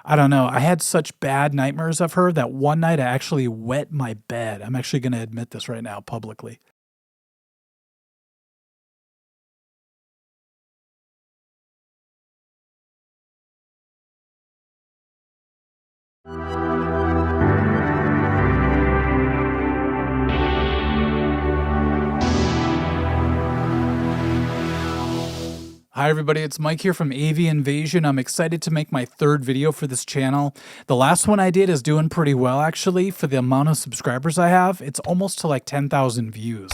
I don't know. I had such bad nightmares of her that one night I actually wet my bed. I'm actually going to admit this right now publicly. Hi everybody, it's Mike here from AV Invasion. I'm excited to make my third video for this channel. The last one I did is doing pretty well actually for the amount of subscribers I have. It's almost to like 10,000 views.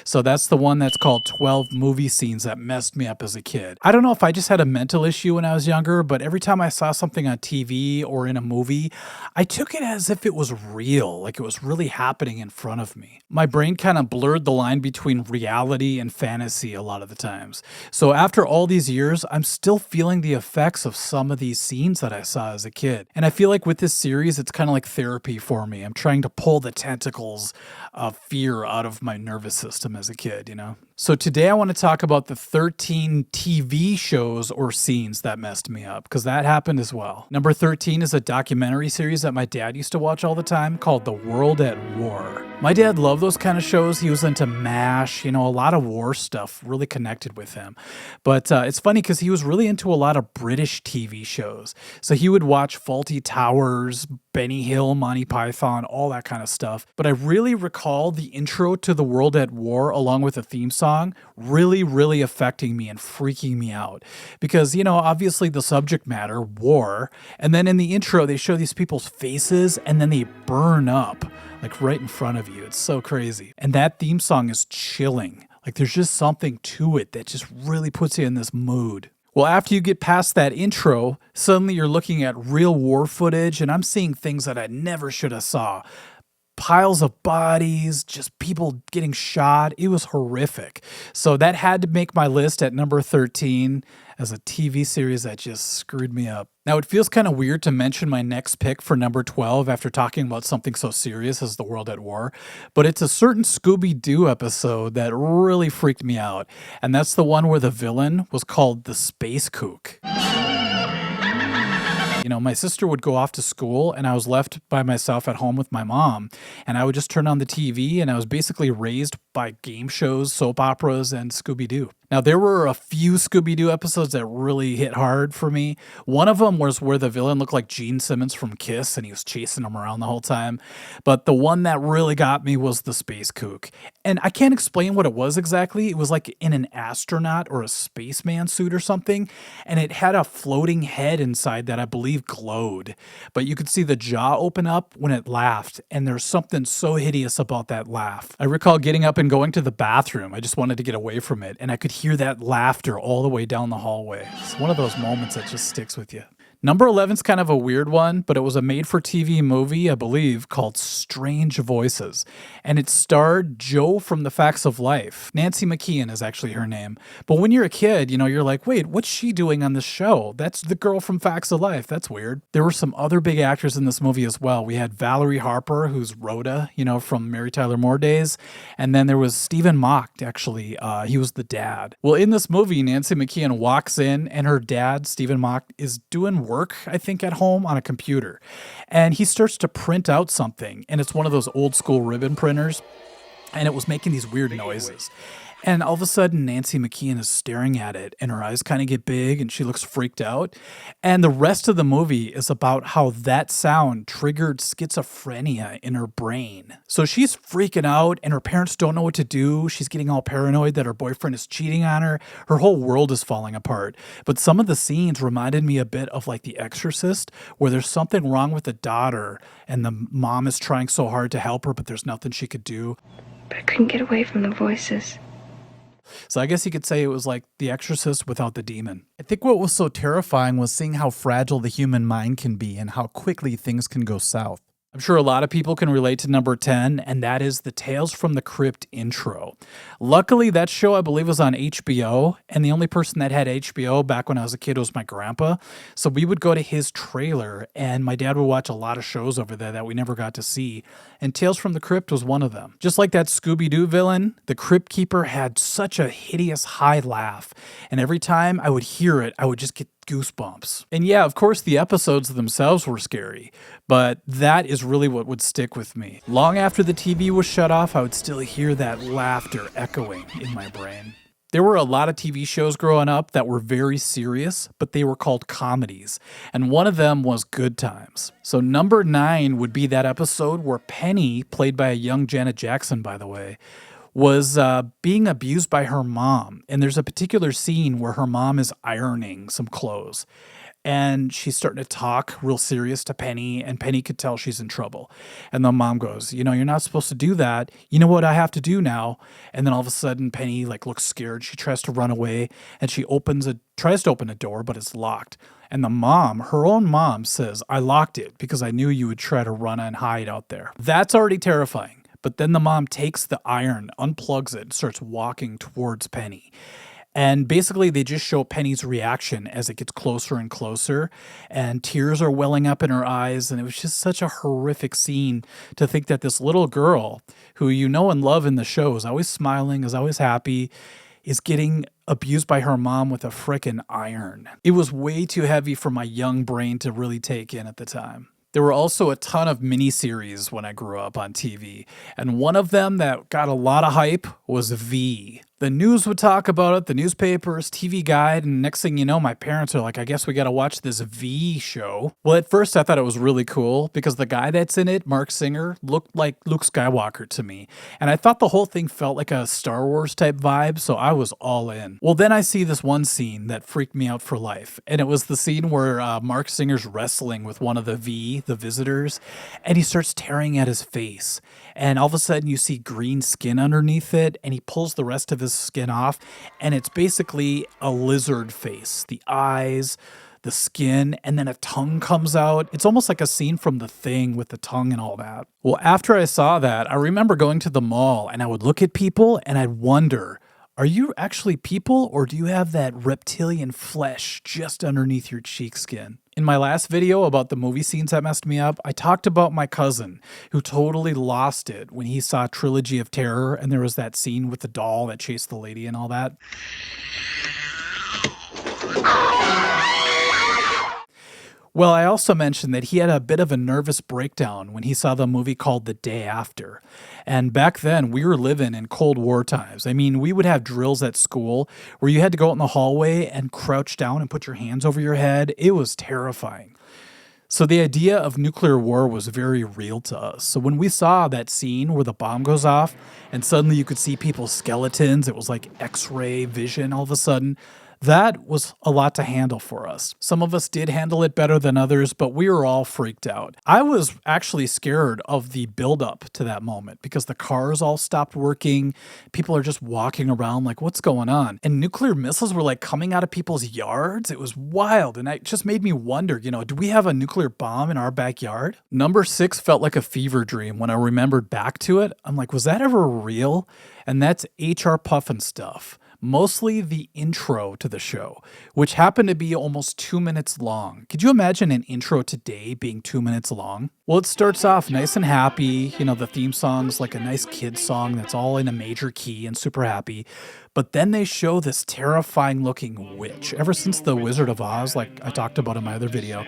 So that's the one that's called 12 movie scenes that messed me up as a kid. I don't know if I just had a mental issue when I was younger, but every time I saw something on TV or in a movie, I took it as if it was real, like it was really happening in front of me. My brain kind of blurred the line between reality and fantasy a lot of the times. So after all these years, I'm still feeling the effects of some of these scenes that I saw as a kid. And I feel like with this series, it's kind of like therapy for me. I'm trying to pull the tentacles of fear out of my nervous system as a kid, you know? So today I want to talk about the 13 TV shows or scenes that messed me up, because that happened as well. Number 13 is a documentary series that my dad used to watch all the time called The World at War. My dad loved those kind of shows. He was into MASH, you know, a lot of war stuff really connected with him. But it's funny because he was really into a lot of British TV shows. So he would watch Faulty Towers, Benny Hill, Monty Python, all that kind of stuff. But I really recall the intro to The World at War along with the theme song really affecting me and freaking me out. Because, you know, obviously the subject matter, war, and then in the intro they show these people's faces and then they burn up like right in front of you. It's so crazy. And that theme song is chilling. Like there's just something to it that just really puts you in this mood. Well, after you get past that intro, suddenly you're looking at real war footage and I'm seeing things that I never should have saw. Piles of bodies, just people getting shot. It was horrific. So that had to make my list at number 13 as a TV series that just screwed me up. Now, it feels kind of weird to mention my next pick for number 12 after talking about something so serious as The World at War, but it's a certain Scooby-Doo episode that really freaked me out, and that's the one where the villain was called the Space Kook. You know, my sister would go off to school and I was left by myself at home with my mom, and I would just turn on the TV and I was basically raised by game shows, soap operas, and Scooby-Doo. Now, there were a few Scooby-Doo episodes that really hit hard for me. One of them was where the villain looked like Gene Simmons from Kiss and he was chasing them around the whole time. But the one that really got me was the Space Kook. And I can't explain what it was exactly. It was like in an astronaut or a spaceman suit or something. And it had a floating head inside that I believe glowed. But you could see the jaw open up when it laughed. And there's something so hideous about that laugh. I recall getting up and going to the bathroom. I just wanted to get away from it. And I could hear that laughter all the way down the hallway. It's one of those moments that just sticks with you. Number 11 is kind of a weird one, but it was a made-for-TV movie, I believe, called Strange Voices. And it starred Jo from The Facts of Life. Nancy McKeon is actually her name. But when you're a kid, you know, you're like, wait, what's she doing on this show? That's the girl from Facts of Life. That's weird. There were some other big actors in this movie as well. We had Valerie Harper, who's Rhoda, you know, from Mary Tyler Moore days. And then there was Stephen Mock, actually. He was the dad. Well, in this movie, Nancy McKeon walks in and her dad, Stephen Mock, is doing work, I think, at home on a computer. And he starts to print out something. And it's one of those old school ribbon printers. And it was making these weird noises. And all of a sudden, Nancy McKeon is staring at it and her eyes kind of get big and she looks freaked out. And the rest of the movie is about how that sound triggered schizophrenia in her brain. So she's freaking out and her parents don't know what to do. She's getting all paranoid that her boyfriend is cheating on her. Her whole world is falling apart. But some of the scenes reminded me a bit of like The Exorcist, where there's something wrong with the daughter and the mom is trying so hard to help her, but there's nothing she could do. But I couldn't get away from the voices. So I guess you could say it was like The Exorcist without the demon. I think what was so terrifying was seeing how fragile the human mind can be and how quickly things can go south. I'm sure a lot of people can relate to number 10, and that is the Tales from the Crypt intro. Luckily, that show, I believe, was on HBO, and the only person that had HBO back when I was a kid was my grandpa. So we would go to his trailer, and my dad would watch a lot of shows over there that we never got to see, and Tales from the Crypt was one of them. Just like that Scooby-Doo villain, the Crypt Keeper had such a hideous high laugh, and every time I would hear it, I would just get goosebumps. And yeah, of course, the episodes themselves were scary, but that is really what would stick with me. Long after the TV was shut off, I would still hear that laughter echoing in my brain. There were a lot of TV shows growing up that were very serious, but they were called comedies, and one of them was Good Times. So number 9 would be that episode where Penny, played by a young Janet Jackson, by the way, was being abused by her mom. And there's a particular scene where her mom is ironing some clothes. And she's starting to talk real serious to Penny, and Penny could tell she's in trouble. And the mom goes, you know, you're not supposed to do that. You know what I have to do now? And then all of a sudden, Penny looks scared. She tries to run away, and she tries to open a door, but it's locked. And the mom, her own mom, says, I locked it because I knew you would try to run and hide out there. That's already terrifying. But then the mom takes the iron, unplugs it, and starts walking towards Penny. And basically, they just show Penny's reaction as it gets closer and closer, and tears are welling up in her eyes. And it was just such a horrific scene to think that this little girl, who you know and love in the show, is always smiling, is always happy, is getting abused by her mom with a frickin' iron. It was way too heavy for my young brain to really take in at the time. There were also a ton of miniseries when I grew up on TV, and one of them that got a lot of hype was V. The news would talk about it, the newspapers, TV Guide, and next thing you know, my parents are like, I guess we gotta watch this V show. Well, at first I thought it was really cool because the guy that's in it, Mark Singer, looked like Luke Skywalker to me. And I thought the whole thing felt like a Star Wars type vibe, so I was all in. Well, then I see this one scene that freaked me out for life. And it was the scene where Mark Singer's wrestling with one of the visitors, and he starts tearing at his face. And all of a sudden you see green skin underneath it, and he pulls the rest of his skin off, and it's basically a lizard face. The eyes, the skin, and then a tongue comes out. It's almost like a scene from The Thing with the tongue and all that. Well, after I saw that, I remember going to the mall, and I would look at people, and I'd wonder, are you actually people, or do you have that reptilian flesh just underneath your cheek skin? In my last video about the movie scenes that messed me up, I talked about my cousin who totally lost it when he saw Trilogy of Terror, and there was that scene with the doll that chased the lady and all that. Well, I also mentioned that he had a bit of a nervous breakdown when he saw the movie called The Day After. And back then, we were living in Cold War times. I mean, we would have drills at school where you had to go out in the hallway and crouch down and put your hands over your head. It was terrifying. So the idea of nuclear war was very real to us. So when we saw that scene where the bomb goes off and suddenly you could see people's skeletons, it was like X-ray vision all of a sudden. That was a lot to handle for us. Some of us did handle it better than others, but we were all freaked out. I was actually scared of the buildup to that moment because the cars all stopped working. People are just walking around like, what's going on? And nuclear missiles were like coming out of people's yards. It was wild. And it just made me wonder, do we have a nuclear bomb in our backyard? Number 6 felt like a fever dream when I remembered back to it. I'm like, was that ever real? And that's HR Puffin stuff. Mostly the intro to the show, which happened to be almost 2 minutes long. Could you imagine an intro today being 2 minutes long? Well, it starts off nice and happy. The theme song's like a nice kid song that's all in a major key and super happy. But then they show this terrifying looking witch. Ever since The Wizard of Oz, like I talked about in my other video,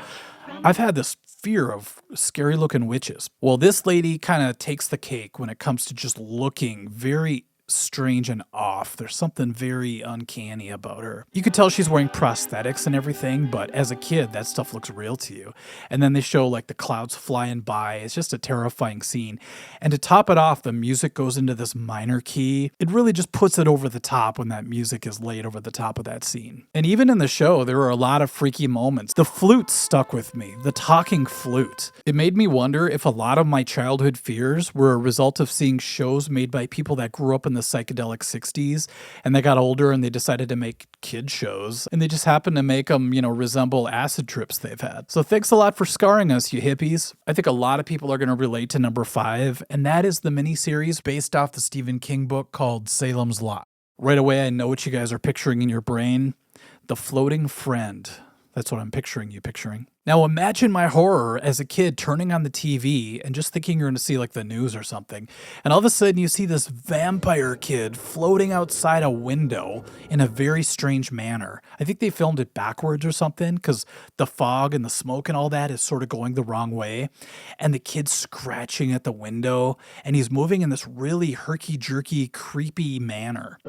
I've had this fear of scary looking witches. Well, this lady kind of takes the cake when it comes to just looking very strange and off. There's something very uncanny about her. You could tell she's wearing prosthetics and everything, but as a kid, that stuff looks real to you. And then they show like the clouds flying by. It's just a terrifying scene. And to top it off, the music goes into this minor key. It really just puts it over the top when that music is laid over the top of that scene. And even in the show, there were a lot of freaky moments. The flute stuck with me, the talking flute. It made me wonder if a lot of my childhood fears were a result of seeing shows made by people that grew up in the psychedelic 60s, and they got older and they decided to make kid shows, and they just happened to make them, resemble acid trips they've had. So thanks a lot for scarring us, you hippies. I think a lot of people are going to relate to number 5, and that is the miniseries based off the Stephen King book called Salem's Lot. Right away, I know what you guys are picturing in your brain. The floating friend. That's what I'm picturing you picturing. Now imagine my horror as a kid turning on the TV and just thinking you're going to see like the news or something. And all of a sudden you see this vampire kid floating outside a window in a very strange manner. I think they filmed it backwards or something because the fog and the smoke and all that is sort of going the wrong way. And the kid's scratching at the window and he's moving in this really herky-jerky, creepy manner.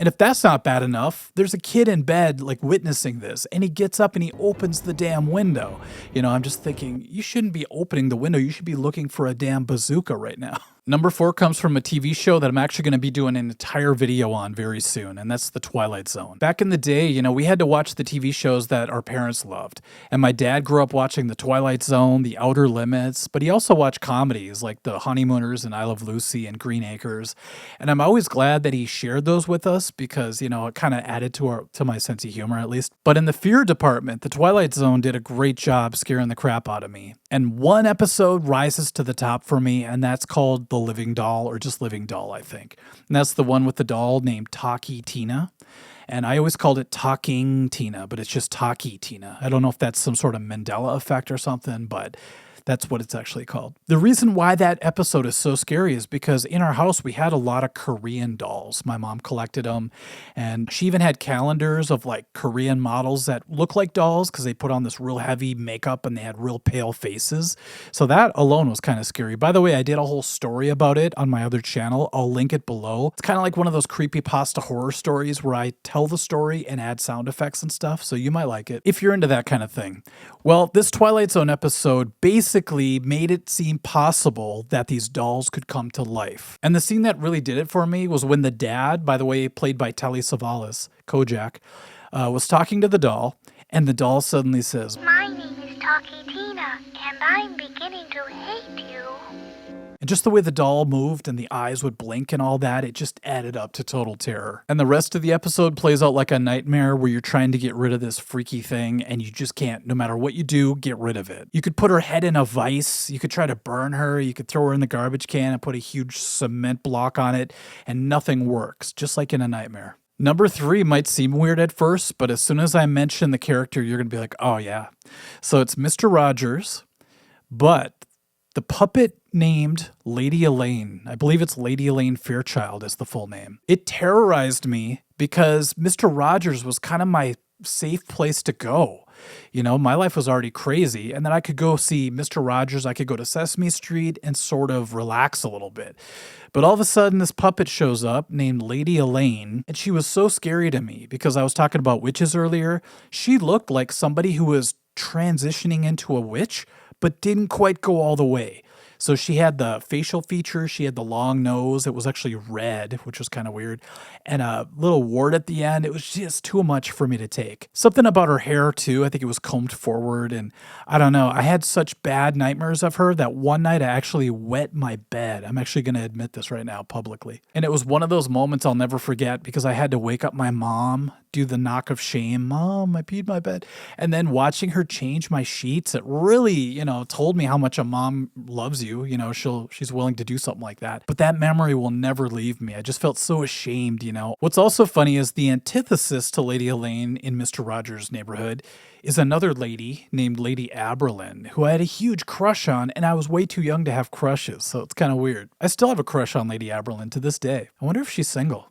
And if that's not bad enough, there's a kid in bed like witnessing this and he gets up and he opens the damn window. I'm just thinking, you shouldn't be opening the window. You should be looking for a damn bazooka right now. Number 4 comes from a TV show that I'm actually going to be doing an entire video on very soon, and that's The Twilight Zone. Back in the day, we had to watch the TV shows that our parents loved. And my dad grew up watching The Twilight Zone, The Outer Limits, but he also watched comedies like The Honeymooners and I Love Lucy and Green Acres. And I'm always glad that he shared those with us because, it kind of added to my sense of humor at least. But in the fear department, The Twilight Zone did a great job scaring the crap out of me. And one episode rises to the top for me, and that's called The Living Doll, or just Living Doll, I think. And that's the one with the doll named Talkie Tina. And I always called it Talking Tina, but it's just Talkie Tina. I don't know if that's some sort of Mandela effect or something, but that's what it's actually called. The reason why that episode is so scary is because in our house, we had a lot of Korean dolls. My mom collected them, and she even had calendars of like Korean models that look like dolls because they put on this real heavy makeup and they had real pale faces. So that alone was kind of scary. By the way, I did a whole story about it on my other channel. I'll link it below. It's kind of like one of those creepypasta horror stories where I tell the story and add sound effects and stuff, so you might like it if you're into that kind of thing. Well, this Twilight Zone episode basically made it seem possible that these dolls could come to life. And the scene that really did it for me was when the dad, by the way, played by Telly Savalas, Kojak, was talking to the doll, and the doll suddenly says, "My name is Talkie Tina, and I'm beginning to hate you." And just the way the doll moved and the eyes would blink and all that, it just added up to total terror. And the rest of the episode plays out like a nightmare where you're trying to get rid of this freaky thing and you just can't, no matter what you do, get rid of it. You could put her head in a vice, you could try to burn her, you could throw her in the garbage can and put a huge cement block on it, and nothing works, just like in a nightmare. Number 3 might seem weird at first, but as soon as I mention the character, you're going to be like, oh yeah. So it's Mr. Rogers, but the puppet named Lady Elaine, I believe it's Lady Elaine Fairchild is the full name. It terrorized me because Mr. Rogers was kind of my safe place to go. My life was already crazy, and then I could go see Mr. Rogers, I could go to Sesame Street and sort of relax a little bit. But all of a sudden, this puppet shows up named Lady Elaine, and she was so scary to me because I was talking about witches earlier. She looked like somebody who was transitioning into a witch, but didn't quite go all the way. So she had the facial features, she had the long nose, it was actually red, which was kind of weird, and a little wart at the end. It was just too much for me to take. Something about her hair too, I think it was combed forward, and I don't know, I had such bad nightmares of her that one night I actually wet my bed. I'm actually going to admit this right now publicly. And it was one of those moments I'll never forget because I had to wake up my mom, do the knock of shame, "Mom, I peed my bed," and then watching her change my sheets, it really, told me how much a mom loves you. She's willing to do something like that. But that memory will never leave me. I just felt so ashamed. What's also funny is the antithesis to Lady Elaine in Mr. Rogers' Neighborhood is another lady named Lady Aberlin, who I had a huge crush on, and I was way too young to have crushes, so it's kind of weird. I still have a crush on Lady Aberlin to this day. I wonder if she's single.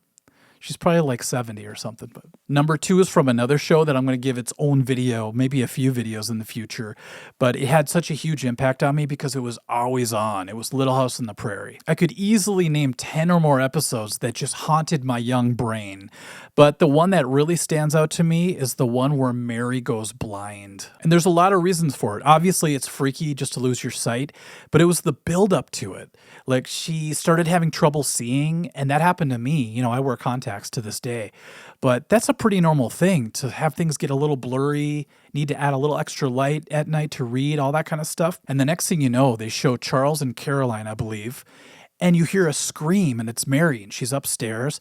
She's probably like 70 or something. But number 2 is from another show that I'm going to give its own video, maybe a few videos in the future. But it had such a huge impact on me because it was always on. It was Little House on the Prairie. I could easily name 10 or more episodes that just haunted my young brain. But the one that really stands out to me is the one where Mary goes blind. And there's a lot of reasons for it. Obviously, it's freaky just to lose your sight, but it was the build up to it. Like she started having trouble seeing, and that happened to me. I wear contacts to this day, but that's a pretty normal thing to have things get a little blurry, need to add a little extra light at night to read, all that kind of stuff. And the next thing you know, they show Charles and Caroline, I believe, and you hear a scream and it's Mary and she's upstairs.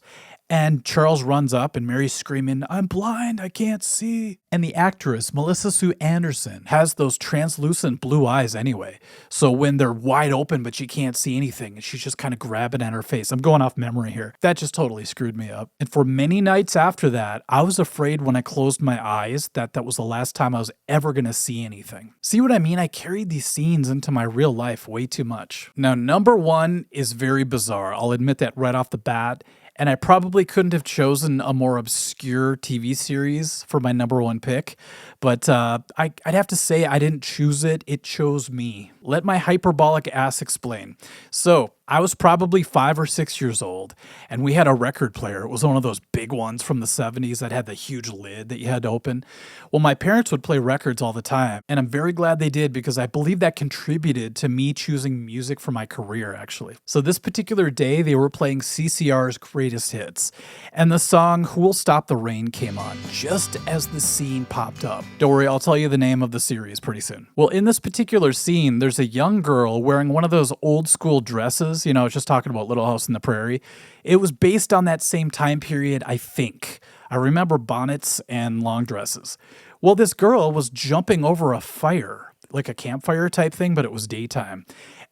And Charles runs up and Mary's screaming, "I'm blind, I can't see." And the actress, Melissa Sue Anderson, has those translucent blue eyes anyway. So when they're wide open but she can't see anything, and she's just kind of grabbing at her face. I'm going off memory here. That just totally screwed me up. And for many nights after that, I was afraid when I closed my eyes that was the last time I was ever going to see anything. See what I mean? I carried these scenes into my real life way too much. Now, number one is very bizarre. I'll admit that right off the bat. And I probably couldn't have chosen a more obscure TV series for my number one pick, but I'd have to say I didn't choose it. It chose me. Let my hyperbolic ass explain. So I was probably 5 or 6 years old, and we had a record player. It was one of those big ones from the 70s that had the huge lid that you had to open. Well, my parents would play records all the time, and I'm very glad they did because I believe that contributed to me choosing music for my career, actually. So this particular day, they were playing CCR's greatest hits, and the song "Who Will Stop the Rain" came on just as the scene popped up. Don't worry, I'll tell you the name of the series pretty soon. Well, in this particular scene, there's a young girl wearing one of those old school dresses. You know, I was just talking about Little House on the Prairie. It was based on that same time period, I think. I remember bonnets and long dresses. Well, this girl was jumping over a fire, like a campfire type thing, but it was daytime.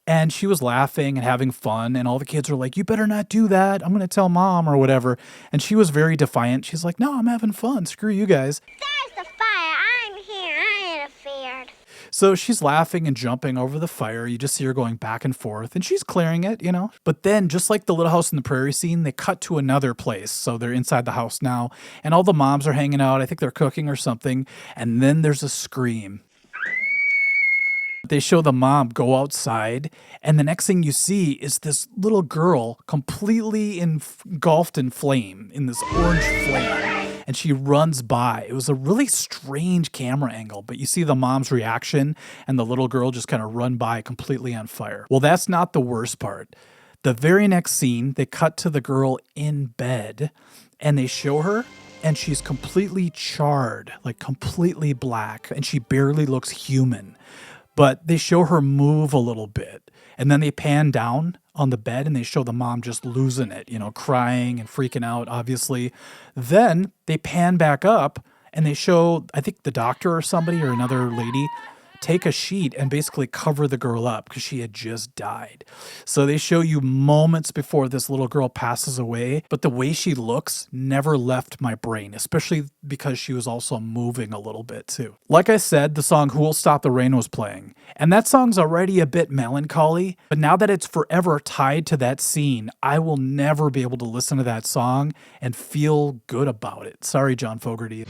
And she was laughing and having fun, and all the kids were like, "You better not do that. I'm going to tell mom," or whatever. And she was very defiant. She's like, "No, I'm having fun. Screw you guys." There's the fire. I'm here. I interfered. So she's laughing and jumping over the fire. You just see her going back and forth, and she's clearing it, you know. But then, just like the Little House on the Prairie scene, they cut to another place. So they're inside the house now, and all the moms are hanging out. I think they're cooking or something. And then there's a scream. They show the mom go outside, and the next thing you see is this little girl completely engulfed in flame, in this orange flame. And she runs by. It was a really strange camera angle, but you see the mom's reaction and the little girl just kind of run by completely on fire. Well, that's not the worst part. The very next scene, they cut to the girl in bed and they show her and she's completely charred, like completely black, and she barely looks human. But they show her move a little bit, and then they pan down on the bed and they show the mom just losing it, you know, crying and freaking out, obviously. Then they pan back up and they show, I think, the doctor or somebody or another lady take a sheet and basically cover the girl up because she had just died. So they show you moments before this little girl passes away, but the way she looks never left my brain, especially because she was also moving a little bit too. Like I said, the song "Who Will Stop the Rain" was playing, and that song's already a bit melancholy, but now that it's forever tied to that scene, I will never be able to listen to that song and feel good about it. Sorry, John Fogerty.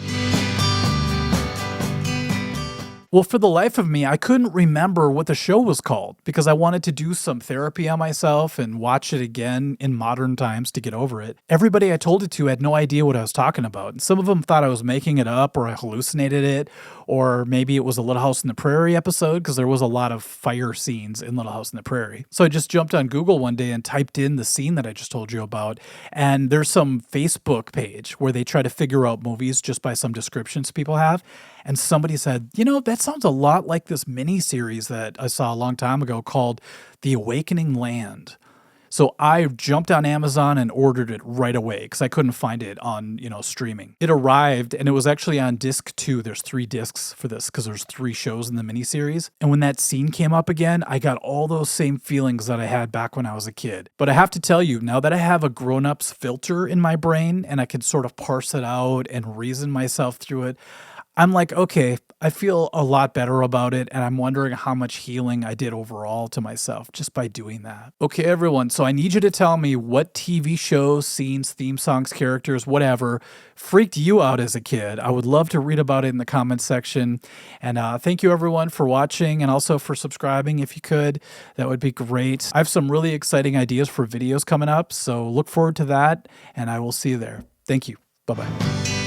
Well, for the life of me, I couldn't remember what the show was called because I wanted to do some therapy on myself and watch it again in modern times to get over it. Everybody I told it to had no idea what I was talking about. And some of them thought I was making it up or I hallucinated it, or maybe it was a Little House on the Prairie episode because there was a lot of fire scenes in Little House on the Prairie. So I just jumped on Google one day and typed in the scene that I just told you about. And there's some Facebook page where they try to figure out movies just by some descriptions people have. And somebody said, you know, that sounds a lot like this mini series that I saw a long time ago called The Awakening Land. So I jumped on Amazon and ordered it right away because I couldn't find it on, streaming. It arrived and it was actually on disc 2. There's 3 discs for this because there's 3 shows in the miniseries. And when that scene came up again, I got all those same feelings that I had back when I was a kid. But I have to tell you, now that I have a grown-up's filter in my brain and I can sort of parse it out and reason myself through it, I'm like, okay, I feel a lot better about it, and I'm wondering how much healing I did overall to myself just by doing that. Okay, everyone, so I need you to tell me what TV shows, scenes, theme songs, characters, whatever, freaked you out as a kid. I would love to read about it in the comments section. And thank you, everyone, for watching and also for subscribing if you could. That would be great. I have some really exciting ideas for videos coming up, so look forward to that, and I will see you there. Thank you. Bye-bye.